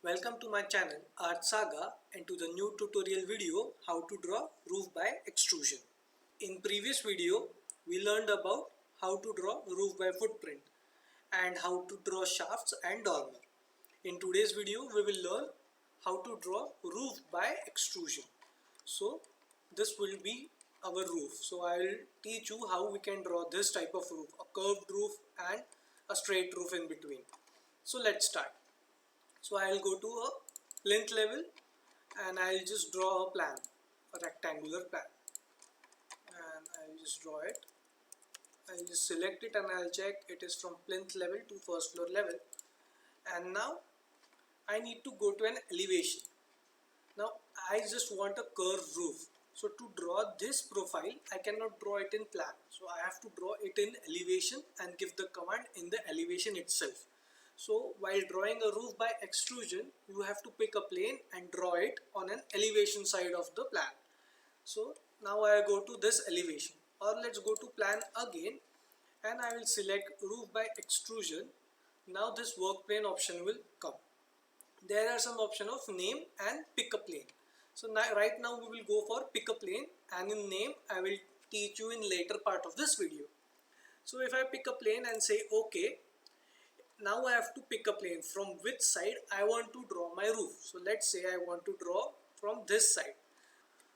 Welcome to my channel Art Saga and to the new tutorial video how to draw roof by extrusion. In previous video we learned about how to draw roof by footprint and how to draw shafts and dormer. In today's video we will learn how to draw roof by extrusion. So this will be our roof. So I will teach you how we can draw this type of roof, a curved roof and a straight roof in between. So let's start. So I will go to a plinth level and I will just draw a plan, a rectangular plan, and I will just draw it. I will just select it and I will check it is from plinth level to first floor level. And now I need to go to an elevation. Now I just want a curved roof. So to draw this profile I cannot draw it in plan. So I have to draw it in elevation and give the command in the elevation itself. So while drawing a roof by extrusion, you have to pick a plane and draw it on an elevation side of the plan. So now I go to this elevation, or let's go to plan again and I will select roof by extrusion. Now this work plane option will come. There are some option of name and pick a plane. So now, right now we will go for pick a plane, and in name I will teach you in later part of this video. So if I pick a plane and say OK, now I have to pick a plane from which side I want to draw my roof. So let's say I want to draw from this side.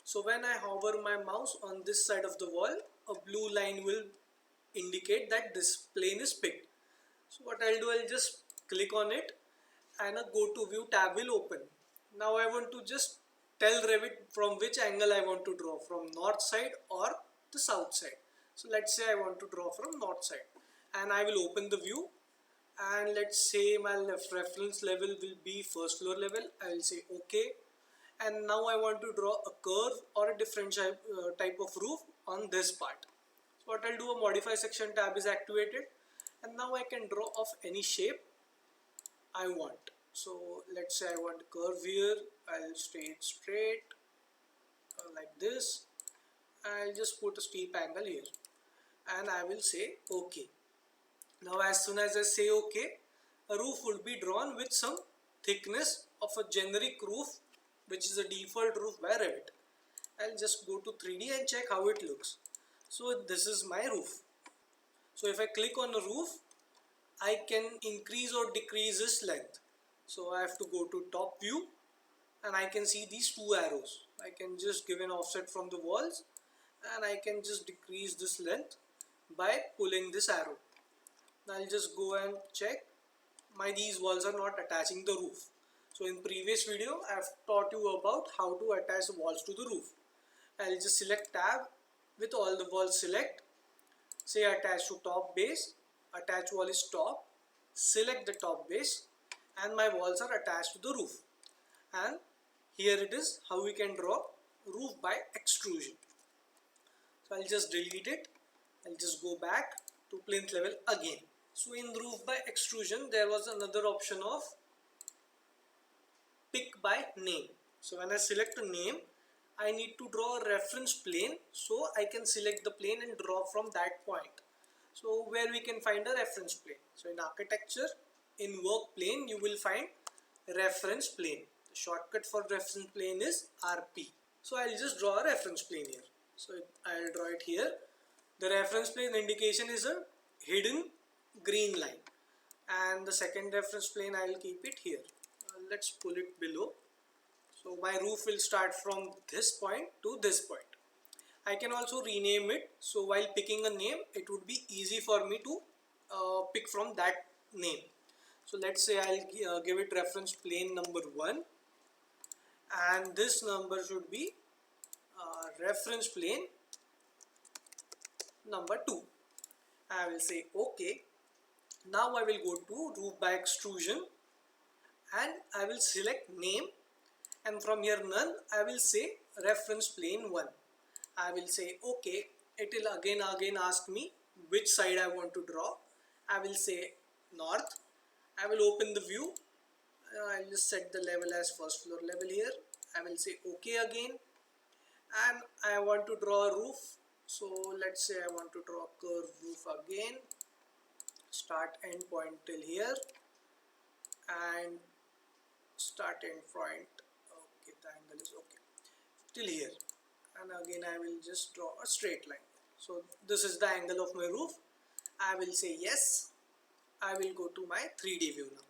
So when I hover my mouse on this side of the wall, a blue line will indicate that this plane is picked. So what I'll do, I'll just click on it and a go to view tab will open. Now I want to just tell Revit from which angle I want to draw, from north side or the south side. So let's say I want to draw from north side, and I will open the view. And let's say my reference level will be first floor level. I will say OK, and now I want to draw a curve or a different type of roof on this part. So what I'll do, a modify section tab is activated, and now I can draw of any shape I want. So let's say I want curve here. I'll stay straight like this. I'll just put a steep angle here and I will say OK. Now as soon as I say OK, a roof would be drawn with some thickness of a generic roof, which is a default roof by Revit. I'll just go to 3D and check how it looks. So this is my roof. So if I click on a roof, I can increase or decrease its length. So I have to go to top view and I can see these two arrows. I can just give an offset from the walls and I can just decrease this length by pulling this arrow. Now I'll just go and check these walls are not attaching the roof. So in previous video I have taught you about how to attach the walls to the roof. I'll just select tab, with all the walls select, say attach to top base, attach wall is top, select the top base, and my walls are attached to the roof. And here it is how we can draw roof by extrusion. So I'll just delete it. I'll just go back to plinth level again. So in roof by extrusion there was another option of pick by name. So when I select a name, I need to draw a reference plane, so I can select the plane and draw from that point. So where we can find a reference plane. So in architecture, in work plane you will find reference plane. The shortcut for reference plane is RP. So I'll just draw a reference plane here. So I'll draw it here. The reference plane indication is a hidden green line, and the second reference plane I will keep it here. Let's pull it below. So my roof will start from this point to this point. I can also rename it, so while picking a name it would be easy for me to pick from that name. So let's say I'll give it reference plane number 1, and this number should be reference plane number 2. I will say OK. Now I will go to roof by extrusion and I will select name, and from here none, I will say reference plane 1. I will say OK. It will again ask me which side I want to draw. I will say north. I will open the view. I will just set the level as first floor level here. I will say OK again, and I want to draw a roof. So let's say I want to draw a curved roof again. Start end point till here and start in front. Okay, the angle is okay till here, and again I will just draw a straight line. So this is the angle of my roof. I will say yes. I will go to my 3D view now.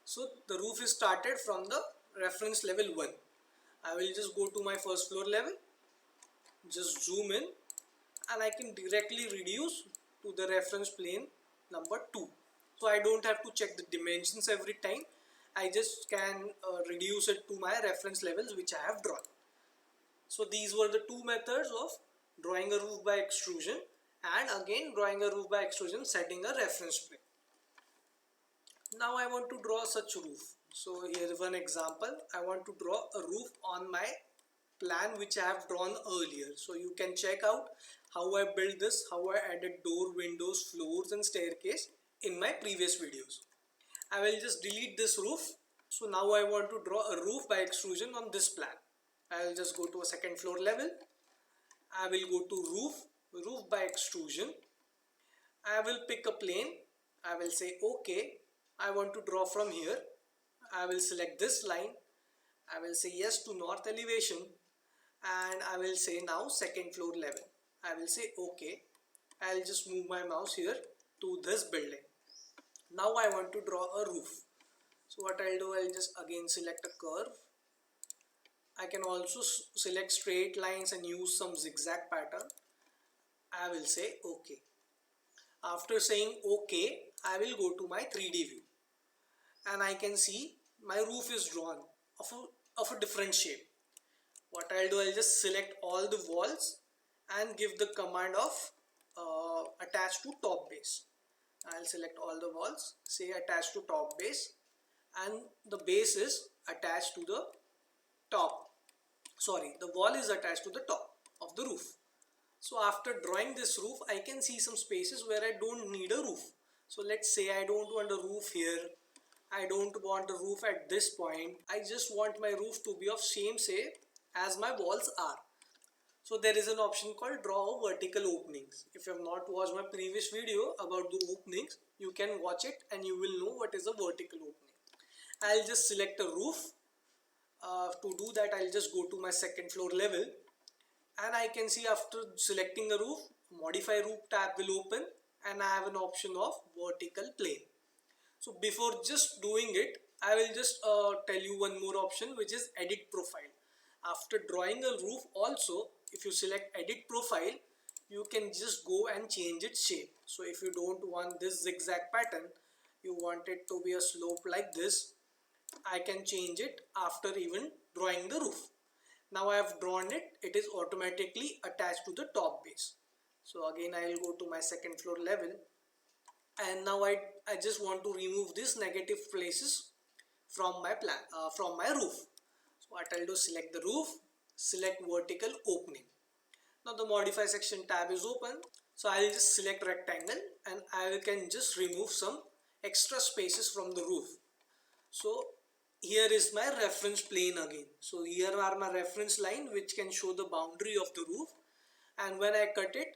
So the roof is started from the reference level 1. I will just go to my first floor level, just zoom in, and I can directly reduce to the reference plane number 2. So I don't have to check the dimensions every time. I just can reduce it to my reference levels which I have drawn. So these were the two methods of drawing a roof by extrusion, and again drawing a roof by extrusion setting a reference plane. Now I want to draw such roof. So here is one example. I want to draw a roof on my plan which I have drawn earlier. So you can check out how I built this, how I added door, windows, floors and staircase in my previous videos. I will just delete this roof. So now I want to draw a roof by extrusion on this plan. I will just go to a second floor level. I will go to roof by extrusion. I will pick a plane. I will say okay. I want to draw from here. I will select this line. I will say yes to north elevation, and I will say now second floor level. I will say okay. I'll just move my mouse here to this building. Now I want to draw a roof. So what I'll do, I'll just again select a curve. I can also select straight lines and use some zigzag pattern. I will say okay. After saying okay, I will go to my 3D view, and I can see my roof is drawn of a different shape. What I'll do, I'll just select all the walls and give the command of attach to top base. I'll select all the walls, say attach to top base, and the base is attached to the top. Sorry, the wall is attached to the top of the roof. So after drawing this roof, I can see some spaces where I don't need a roof. So let's say I don't want a roof here. I don't want a roof at this point. I just want my roof to be of same shape as my walls are. So there is an option called draw vertical openings. If you have not watched my previous video about the openings, you can watch it and you will know what is a vertical opening. I'll just select a roof. To do that, I'll just go to my second floor level, and I can see after selecting a roof, modify roof tab will open, and I have an option of vertical plane. So before just doing it, I will just tell you one more option, which is edit profile. After drawing a roof also, if you select edit profile, you can just go and change its shape. So if you don't want this zigzag pattern, you want it to be a slope like this, I can change it after even drawing the roof. Now I have drawn it, it is automatically attached to the top base. So again I will go to my second floor level, and now I just want to remove these negative places from my plan, from my roof. So what I'll do, select the roof, select vertical opening. Now the modify section tab is open. So I'll just select rectangle, and I can just remove some extra spaces from the roof. So here is my reference plane again. So here are my reference line which can show the boundary of the roof, and when I cut it,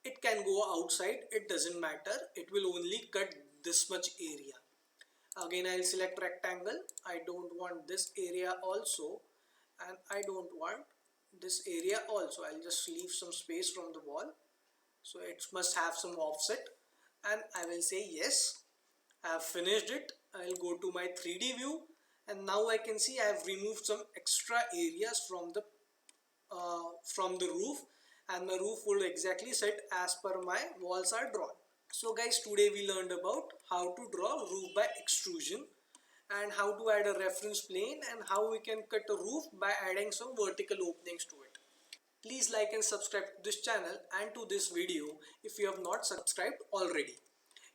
it can go outside, it doesn't matter, it will only cut this much area. Again I'll select rectangle. I don't want this area also, and I don't want this area also. I'll just leave some space from the wall, so it must have some offset, and I will say yes. I have finished it. I'll go to my 3D view, and now I can see I have removed some extra areas from the roof, and my roof will exactly set as per my walls are drawn. So guys, today we learned about how to draw roof by extrusion, and how to add a reference plane, and how we can cut a roof by adding some vertical openings to it. Please like and subscribe to this channel and to this video if you have not subscribed already.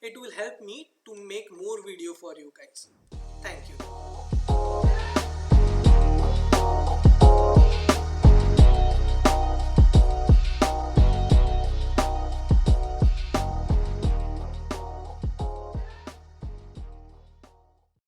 It will help me to make more video for you guys. Thank you.